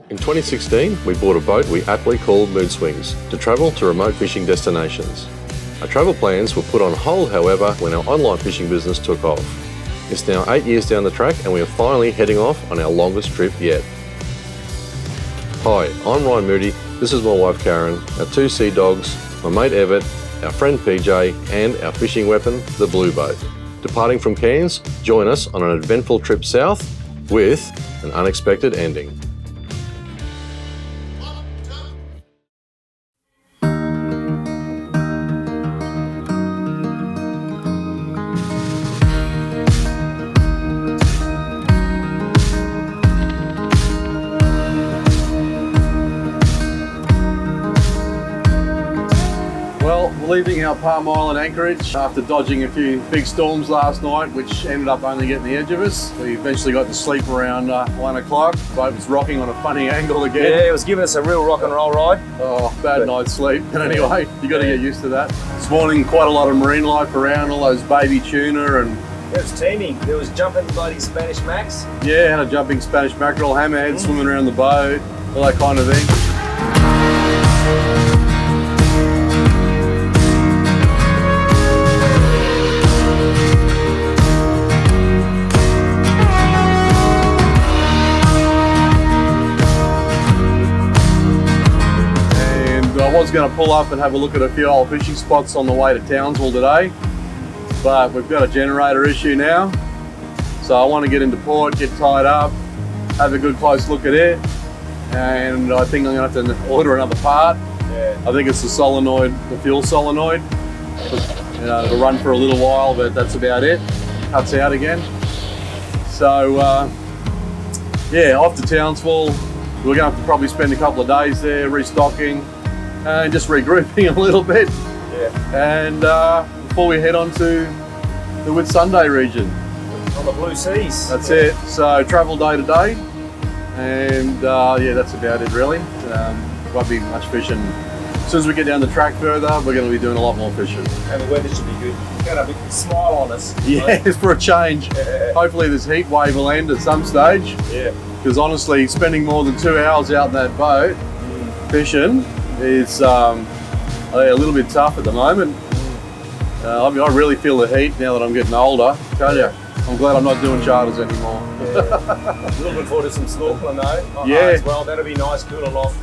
In 2016, we bought a boat we aptly called Mood Swings to travel to remote fishing destinations. Our travel plans were put on hold, however, when our online fishing business took off. It's now 8 years down the track and we are finally heading off on our longest trip yet. Hi, I'm Ryan Moody, this is my wife Karen, our two sea dogs, my mate Everett, our friend PJ and our fishing weapon, the Blue Boat. Departing from Cairns, join us on an eventful trip south with an unexpected ending. Well, we're leaving our Palm Island anchorage after dodging a few big storms last night, which ended up only getting the edge of us. We eventually got to sleep around 1 o'clock. The boat was rocking on a funny angle again. Yeah, it was giving us a real rock and roll ride. Oh, bad night's sleep. But anyway, you got to get used to that. This morning, quite a lot of marine life around, all those baby tuna and... It was teeming. There was jumping bloody Spanish Max. Yeah, had a jumping Spanish mackerel, hammerhead swimming around the boat, all that kind of thing. I was going to pull up and have a look at a few old fishing spots on the way to Townsville today, but we've got a generator issue now, so I want to get into port, get tied up, have a good close look at it, and I think I'm going to have to order another part. Yeah. I think it's the solenoid, the fuel solenoid. It'll run for a little while, but that's about it. Cuts out again. So yeah, off to Townsville. We're going to have to probably spend a couple of days there restocking and just regrouping a little bit. Yeah. And before we head on to the Whitsunday region. On the blue seas. That's it. So travel day to day. And yeah, that's about it really. Won't be much fishing. As soon as we get down the track further, we're going to be doing a lot more fishing. And the weather should be good. Got a big smile on us. Yeah, Right? for a change. Yeah. Hopefully this heat wave will end at some stage. Yeah. Because honestly, spending more than 2 hours out in that boat fishing is a little bit tough at the moment. I mean, I really feel the heat now that I'm getting older. Tell you, I'm glad I'm not doing charters anymore. Yeah. Looking forward to some snorkeling though. Yeah. As well, that'll be nice, cooling off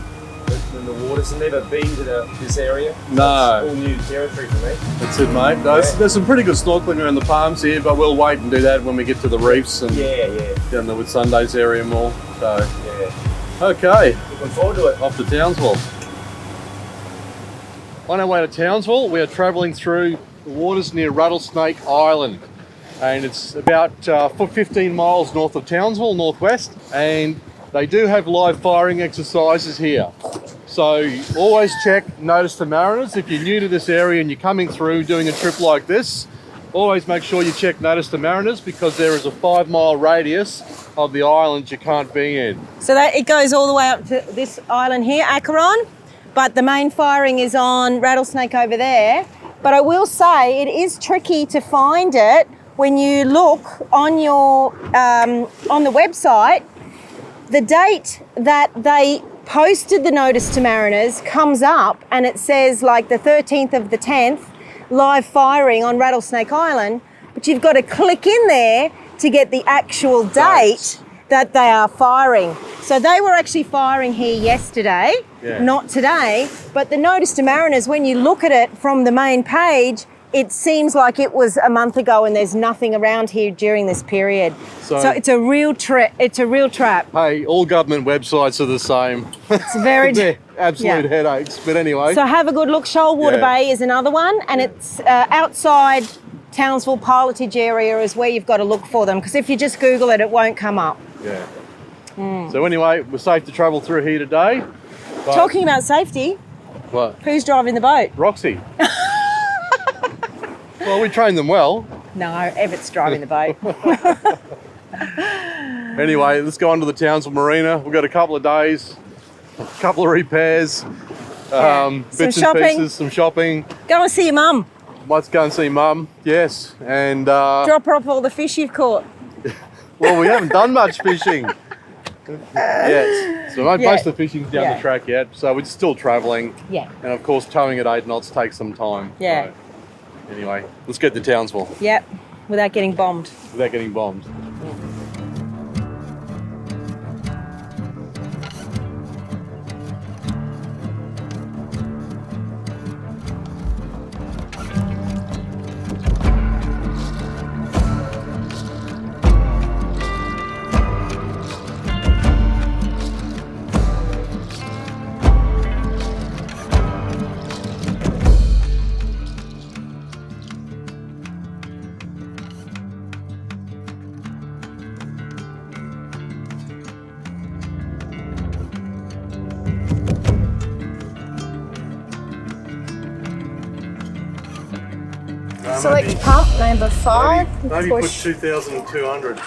in the waters. I've never been to this area. No. It's all new territory for me. That's it, mate. There's some pretty good snorkeling around the palms here, but we'll wait and do that when we get to the reefs and down the Whitsundays area more. So, yeah. Okay. Looking forward to it. Off to Townsville. On our way to Townsville, we are travelling through the waters near Rattlesnake Island. And it's about 15 miles north of Townsville, northwest. And they do have live firing exercises here. So always check notice to mariners. If you're new to this area and you're coming through doing a trip like this, always make sure you check notice to mariners because there is a 5-mile radius of the island you can't be in. So that it goes all the way up to this island here, Acheron, but the main firing is on Rattlesnake over there. But I will say it is tricky to find it when you look on your on the website. The date that they posted the notice to mariners comes up and it says like the 13th of the 10th, live firing on Rattlesnake Island, but you've got to click in there to get the actual date that they are firing. So they were actually firing here yesterday, not today, but the notice to mariners, when you look at it from the main page, it seems like it was a month ago and there's nothing around here during this period. So it's a real trap. It's a real trap. Hey, all government websites are the same. It's very They're absolute headaches. But anyway. So have a good look. Shoalwater Bay is another one, and it's outside Townsville, pilotage area is where you've got to look for them, because if you just Google it, it won't come up. Yeah. So anyway, we're safe to travel through here today. Talking about safety, what? Who's driving the boat? Roxy. Well, we train them well. No, Everett's driving the boat. Anyway, let's go on to the Townsville Marina. We've got a couple of days, a couple of repairs, bits and pieces, some shopping. Go and see your mum. Let's go and see Mum, yes. And drop her off all the fish you've caught. well, we haven't done much fishing. Yes. So most Yeah. of the fishing's down Yeah. the track yet, so we're still travelling. Yeah. And of course, towing at 8 knots takes some time. Yeah. So, anyway, let's get to Townsville Yep. Without getting bombed. without getting bombed. Select pump number 5. Maybe put Push 2,200.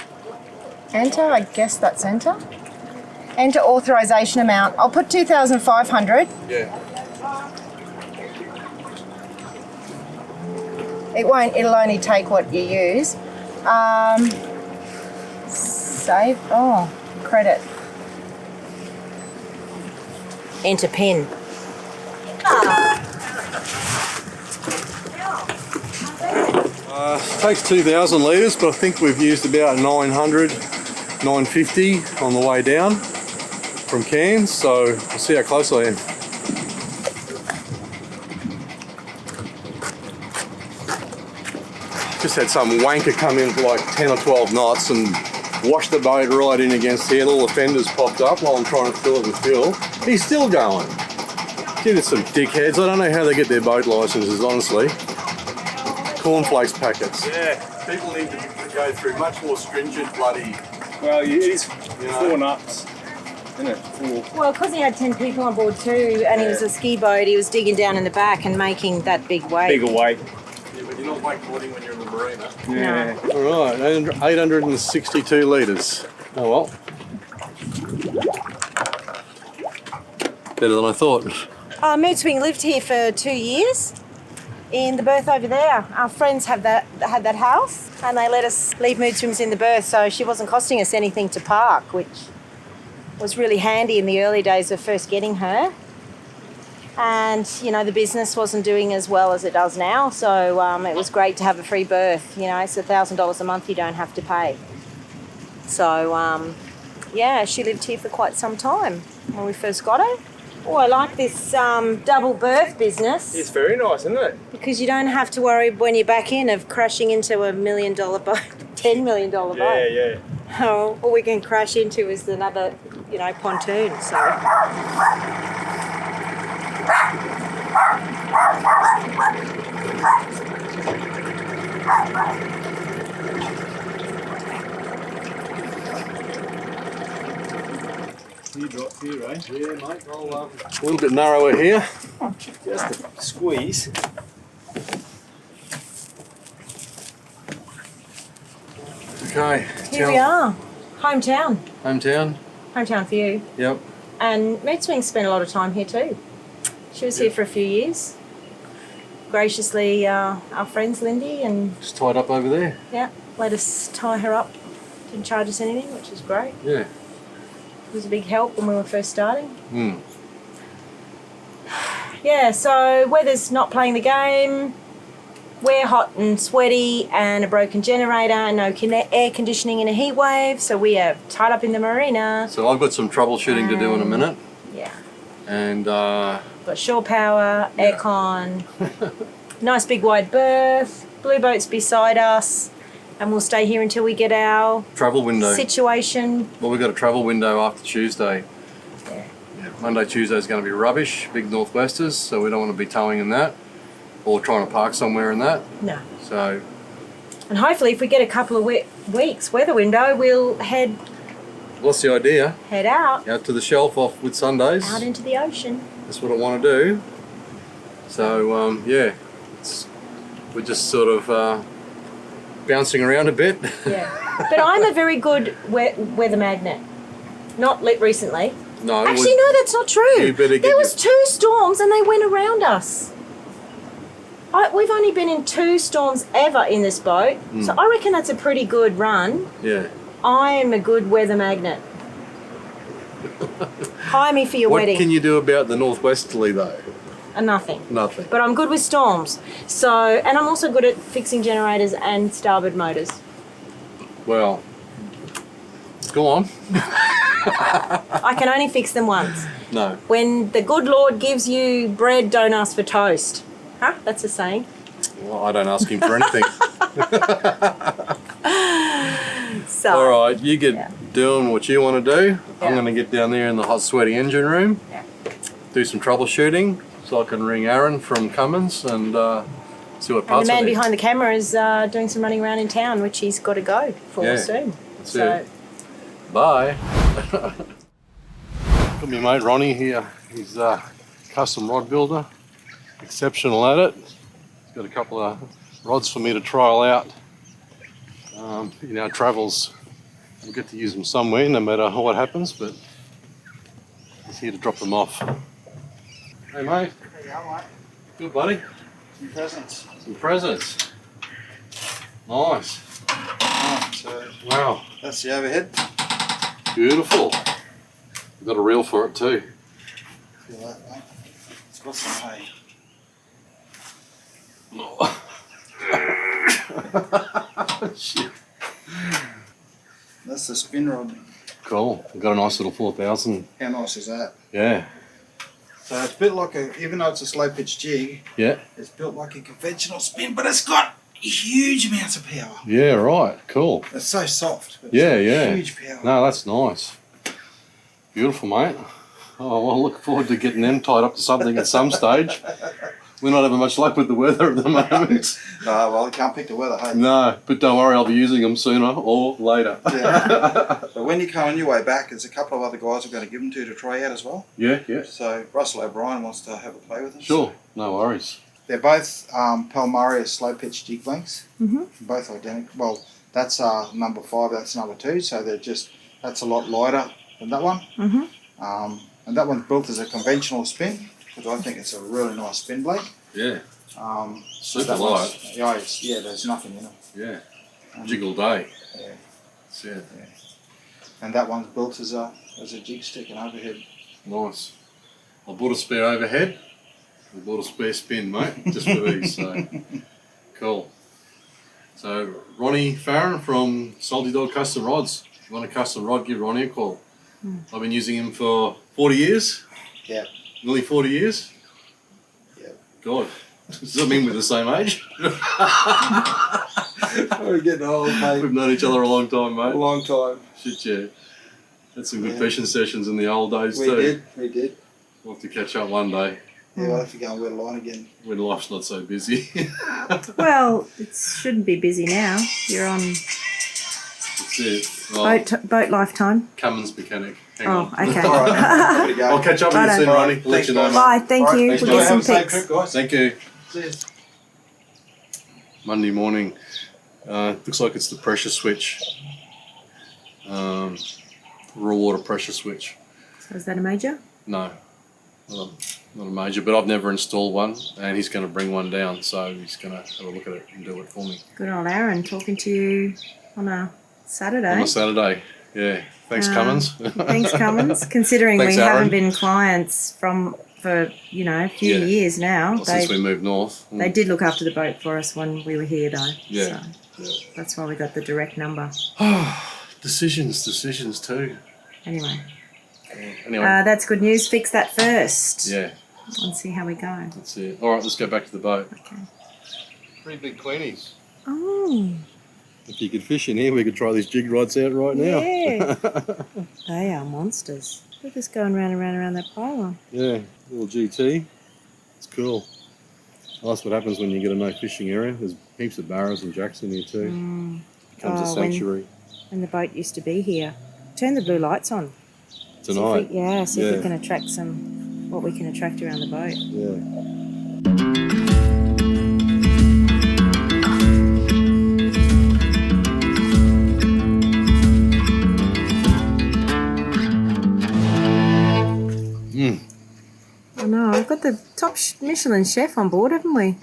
enter. I guess that's enter. Enter authorization amount. I'll put 2,500. Yeah. It won't. It'll only take what you use. Save. Oh, credit. Enter pin. Takes 2,000 litres, but I think we've used about 900, 950 on the way down from Cairns, so we'll see how close I am. Just had some wanker come in for like 10 or 12 knots and wash the boat right in against here, and all the fenders popped up while I'm trying to fill it with fuel. He's still going. Gee, there's some dickheads. I don't know how they get their boat licenses, honestly. Cornflakes packets. Yeah, people need to go through much more stringent bloody... Well, it is You know. 4 nuts, isn't it? 4. Well, because he had 10 people on board too, and he was a ski boat, he was digging down in the back and making that big wave. Bigger weight. Yeah, but you're not wakeboarding when you're in the marina. Yeah. All right, 862 litres. Oh well. Better than I thought. 𝗬𝗢𝗥 lived here for 2 years in the berth over there. Our friends had that house, and they let us leave 𝗬𝗢𝗥s in the berth, so she wasn't costing us anything to park, which was really handy in the early days of first getting her. And, you know, the business wasn't doing as well as it does now, so it was great to have a free berth. You know, it's $1,000 a month you don't have to pay. So, yeah, she lived here for quite some time when we first got her. Oh, I like this double berth business. It's very nice, isn't it? Because you don't have to worry when you're back in of crashing into $1 million boat, $10 million boat. Yeah. Oh, all we can crash into is another, you know, pontoon. So. You drop here, eh? Yeah, mate. I'll, a little bit narrower here. Just a squeeze. Okay. Here we are. Hometown. Hometown. Hometown for you. Yep. And 𝗬𝗢𝗥 spent a lot of time here too. She was here for a few years. Graciously, our friends Lindy and Just tied up over there. yeah, let us tie her up. Didn't charge us anything, which is great. Yeah. It was a big help when we were first starting. Hmm. Yeah, so weather's not playing the game. We're hot and sweaty and a broken generator and no air conditioning in a heat wave, so we are tied up in the marina. So I've got some troubleshooting to do in a minute, Yeah, and got shore power, aircon, nice big wide berth, blue boats beside us, and we'll stay here until we get our travel window. situation. Well, we've got a travel window after Tuesday. Yeah. Yeah, Monday, Tuesday is going to be rubbish, big northwesters, so we don't want to be towing in that or trying to park somewhere in that. No. So, And hopefully if we get a couple of weeks weather window, we'll head what's the idea? out Out to the shelf off with Sundays. out into the ocean. That's what I want to do. So, yeah, we're just sort of bouncing around a bit. Yeah. But I'm a very good weather magnet. Not recently. No, Actually, no, that's not true. You better get There was 2 storms and they went around us. We've only been in 2 storms ever in this boat, so I reckon that's a pretty good run. Yeah. I am a good weather magnet. Hire me for your What wedding. can you do about the northwesterly though? Nothing. Nothing. But I'm good with storms. So, and I'm also good at fixing generators and starboard motors. Well, go on. I can only fix them once. No. When the good Lord gives you bread, don't ask for toast. Huh? That's a saying. Well, I don't ask him for anything. So. All right, you get doing what you want to do. I'm going to get down there in the hot, sweaty engine room, do some troubleshooting, so I can ring Aaron from Cummins and see what And parts the man I need. behind the camera is doing some running around in town, which he's got to go for soon. That's So. it. Bye. Got my mate Ronnie here. He's a custom rod builder, exceptional at it. He's got a couple of rods for me to trial out. In our travels, we'll get to use them somewhere, no matter what happens, but he's here to drop them off. Hey mate. Hey, how are Good buddy. Some presents. Some presents. Nice. Oh, so Wow. that's the overhead. Beautiful. We've got a reel for it too. Feel that, mate? It's got some hay. Shit. That's the spin rod. Cool. We've got a nice little 4,000. How nice is that? Yeah. So it's built like a, even though it's a slow pitch jig, Yeah. it's built like a conventional spin, but it's got huge amounts of power. Yeah, right. Cool. It's so soft. But Yeah, it's got yeah. huge power. No, that's nice. Beautiful, mate. Oh, well, I look forward to getting them tied up to something at some stage. We're not having much luck with the weather at the moment. No, well, you can't pick the weather, hey? No, but don't worry, I'll be using them sooner or later. Yeah. So when you come on your way back, there's a couple of other guys we're going to give them to try out as well. Yeah, yeah. So Russell O'Brien wants to have a play with them. Sure, no worries. They're both 𝗘𝗩𝗪𝗑𝗪 slow pitch jig lengths. Mhm. Both identical. Well, that's number 5. That's number 2. So they're just that's a lot lighter than that one. Mhm. And that one's built as a conventional spin, because I think it's a really nice spin blade. Yeah, super that light. one's- Yeah, there's nothing in it. Yeah, jig all day. Yeah. That's it. And that one's built as a jig stick and overhead. Nice. I bought a spare overhead. I bought a spare spin, mate, just for these. So cool. So Ronnie Farron from Salty Dog Custom Rods. If you want a custom rod, give Ronnie a call. I've been using him for 40 years. Yeah. Nearly 40 years. Yeah. God. Does that mean we're the same age? We're getting old, mate. We've known each other a long time, A mate. long time. Shit, yeah. Had some good Yeah. fishing sessions in the old days We too. did. We'll have to catch up one day Yeah, we'll have to go and wet a line again. when life's not so busy. Well, it shouldn't be busy now. You're on That's it. Well, boat lifetime. Cummins mechanic. Hang Oh, on. okay. All right. Gotta go. I'll catch up with you Righto. soon, Ronnie. I'll let Thanks, you know. guys. Bye, thank All right, you. thanks, We'll guys. get some Have a safe pics. trip, guys. Thank you. Cheers. Monday morning. Looks like it's the pressure switch. Raw water pressure switch. So is that a major? No, not a major, but I've never installed one, and he's going to bring one down, so he's going to have a look at it and do it for me. Good old Aaron talking to you on a Saturday. On a Saturday, yeah. Thanks, Cummins. Thanks, Cummins. Considering Thanks, we Aaron. haven't been clients for a few Yeah. years now. Well, since we moved north. They did look after the boat for us when we were here, though. Yeah. So that's why we got the direct number. Decisions too. Anyway, Anyway, that's good news. Fix that first. yeah, And see how we go. that's it. All right, let's go back to the boat. Okay. 3 big queenies. Oh, If you could fish in here, we could try these jig rods out right now. yeah. They are monsters. They're just going round and round and round that pylon. Yeah, little GT. It's cool. That's what happens when you get a no fishing area. There's heaps of barras and jacks in here too. Becomes a sanctuary. When the boat used to be here. Turn the blue lights on. Tonight. See if we Yeah. can attract what we can attract around the boat. Yeah. I know, I've got the top Michelin chef on board, haven't we?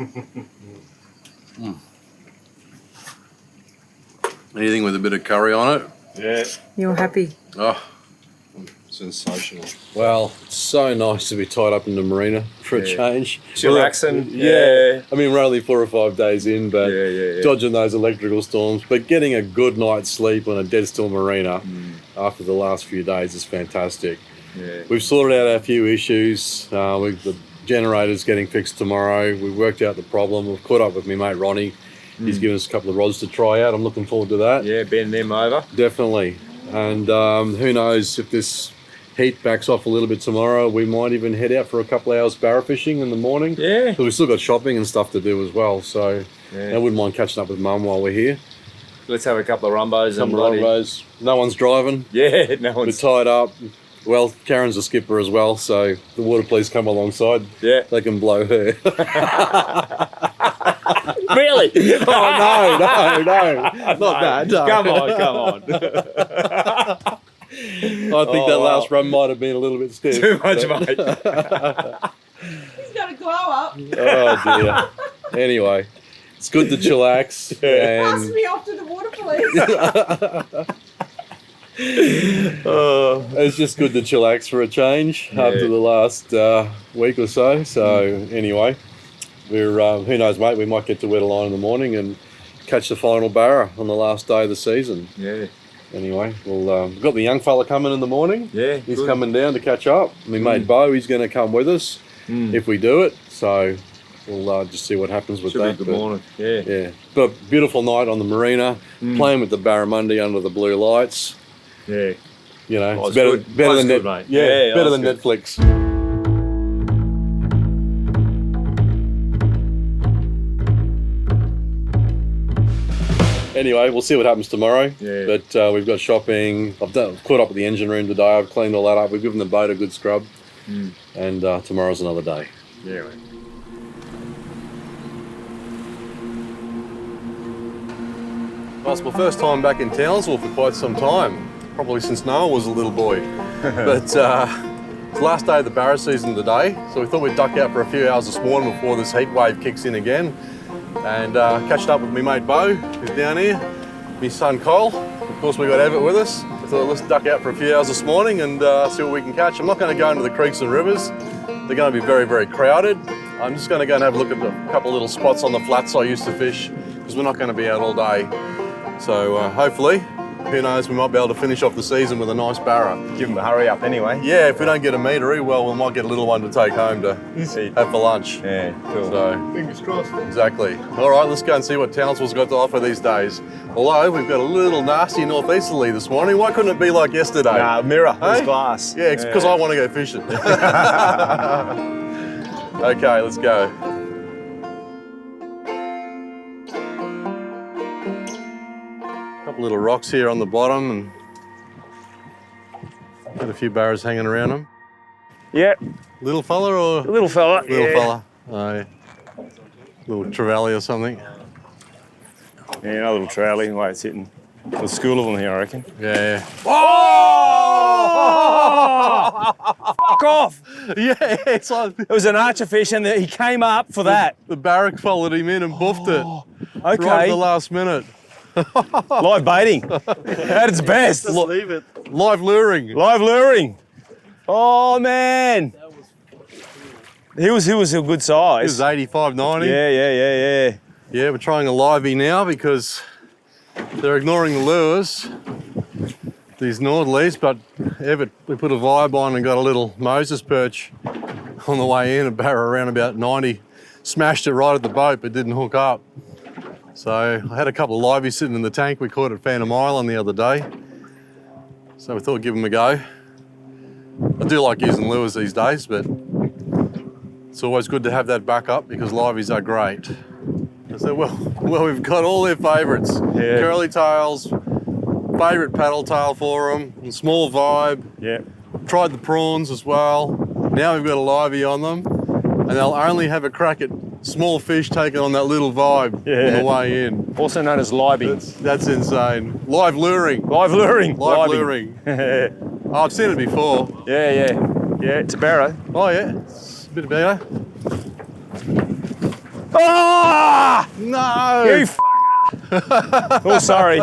Anything with a bit of curry on it? Yeah. You're happy. Oh, Sensational. Well, it's so nice to be tied up in the marina for a change. Chillaxing. Yeah. I mean, we're only 4 or 5 days in, but Yeah. dodging those electrical storms. But getting a good night's sleep on a dead still marina after the last few days is fantastic. Yeah. We've sorted out our few issues. The generator's getting fixed tomorrow. We've worked out the problem. We've caught up with my mate Ronnie. He's given us a couple of rods to try out. I'm looking forward to that. Yeah, bend them over. Definitely. And who knows if this heat backs off a little bit tomorrow, we might even head out for a couple of hours barra fishing in the morning. Yeah. But we've still got shopping and stuff to do as well, so I wouldn't mind catching up with Mum while we're here. Let's have a couple of rumbos. No one's driving. Yeah, no one's... We're tied up. Well, Karen's a skipper as well, so the water police come alongside. Yeah. They can blow her. Really? Oh, no. Not that. No. Come on. I think that last run might have been a little bit stiff. Too much, mate. He's got a glow up. Oh, dear. Anyway, it's good to chillax. Pass And me off to the water police. it's just good to chillax for a change after the last week or so. So anyway, we're who knows, mate, we might get to 𝗬𝗦𝗛𝗏 in the morning and catch the final barra on the last day of the season. Yeah. Anyway, we've got the young fella coming in the morning. Yeah, he's good. coming down to catch up. My mate Bo, he's going to come with us if we do it. So we'll just see what happens with that. Should be good morning. Yeah. But a beautiful night on the marina, playing with the barramundi under the blue lights. Yeah. You know, it's good. better than Good, mate. Yeah, better than good. Netflix. Anyway, we'll see what happens tomorrow. Yeah. But we've got shopping. I've caught up with the engine room today. I've cleaned all that up. We've given the boat a good scrub. And tomorrow's another day. Yeah, mate. Well, it's my first time back in Townsville for quite some time. Probably since Noah was a little boy. But it's the last day of the barra season today. So we thought we'd duck out for a few hours this morning before this heat wave kicks in again. And catched up with my mate Bo, who's down here, my son Cole. Of course, we got Everett with us. I thought let's duck out for a few hours this morning and see what we can catch. I'm not going to go into the creeks and rivers. They're going to be very, very crowded. I'm just going to go and have a look at a couple of little spots on the flats I used to fish, because we're not going to be out all day. So hopefully, who knows, we might be able to finish off the season with a nice barra. Give them a hurry up anyway. Yeah, if we don't get a metery, well, we might get a little one to take home to have for lunch. Yeah, cool. So, Fingers crossed. exactly. All right, let's go and see what Townsville's got to offer these days. Although we've got a little nasty northeasterly this morning. Why couldn't it be like yesterday? Nah, mirror. Hey? It's glass. Yeah, it's because I want to go fishing. Okay, let's go. Couple little rocks here on the bottom and got a few barras hanging around them. Yeah, Little fella or? little fella. Little fella. Oh, yeah. Little trevally or something. Yeah, another little trolley. Wait, it's hitting. There's a school of them here, I reckon. Yeah. Oh! Fuck off! Yeah, it's like It was an archer fish and he came up for that. the barrack followed him in and buffed it right Okay. at the last minute. Live baiting. At its best. Leave it. Live luring. Live luring. Oh, man. He was a good size. This is 85, 90. Yeah. Yeah, we're trying a livey now because they're ignoring the lures, these northerlies, but Everett, we put a vibe on and got a little Moses perch on the way in, a barra around about 90. Smashed it right at the boat, but didn't hook up. So I had a couple of liveys sitting in the tank we caught at Phantom Island the other day. So we thought we'd give them a go. I do like using lures these days, but it's always good to have that backup because liveys are great. So, well, we've got all their favourites. Yeah. Curly tails, favourite paddle tail for them, and small vibe. Yeah. Tried the prawns as well. Now we've got a livey on them, and they'll only have a crack at small fish taking on that little vibe on the way in. Also known as libing. That's insane. Live luring. Live luring. Live Libing. luring. yeah, Oh, I've seen it before. yeah. Yeah, it's a barra. Oh yeah, it's a bit better. Ah! No! You Oh, sorry.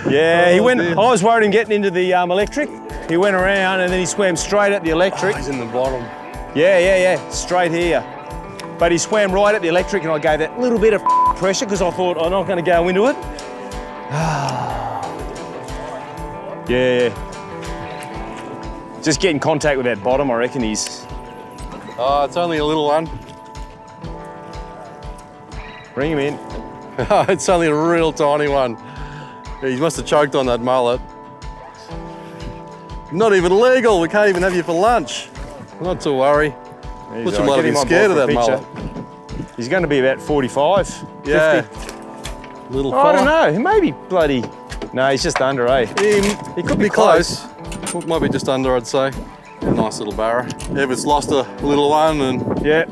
Yeah, he went. dear. I was worried in getting into the electric. He went around and then he swam straight at the electric. He's in the bottom. Yeah, straight here. But he swam right at the electric and I gave that little bit of pressure because I thought I'm not going to go into it. Yeah. Just get in contact with that bottom, I reckon he's... Oh, it's only a little one. Bring him in. It's only a real tiny one. He must have choked on that mullet. Not even legal. We can't even have you for lunch. Not to worry. Thought you might have been scared of that mullet. He's going to be about 45, Yeah. 50. Little I don't know. He may be bloody... No, he's just under, eh? He could be close. Might be just under, I'd say. Nice little barra. Eva's lost a little one and Yeah.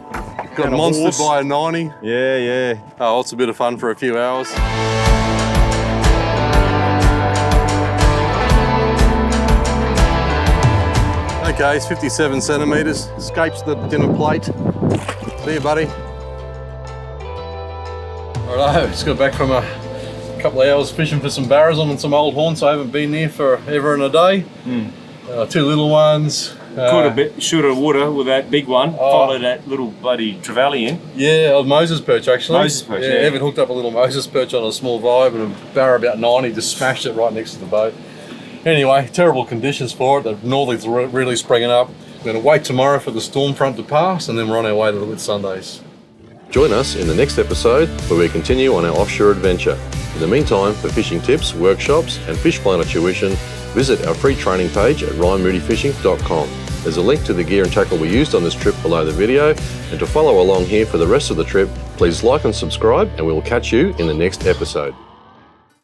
got monstered by a 90. Yeah. Oh, well, it's a bit of fun for a few hours. Okay, it's 57 centimetres. Escapes the dinner plate. See you, buddy. Righto, just got back from a couple of hours fishing for some barras on some old haunts I haven't been near for ever and a day. Two little ones. Shoulda, woulda with that big one. Follow that little bloody trevally in. Yeah, a Moses perch actually. Moses perch, yeah. Evan hooked up a little Moses perch on a small vibe and a barra about 90, just smashed it right next to the boat. Anyway, terrible conditions for it. The northerlies are really springing up. We're going to wait tomorrow for the storm front to pass and then we're on our way to the Whitsundays. Join us in the next episode where we continue on our offshore adventure. In the meantime, for fishing tips, workshops and fish planner tuition, visit our free training page at ryanmoodyfishing.com. There's a link to the gear and tackle we used on this trip below the video, and to follow along here for the rest of the trip, please like and subscribe and we will catch you in the next episode.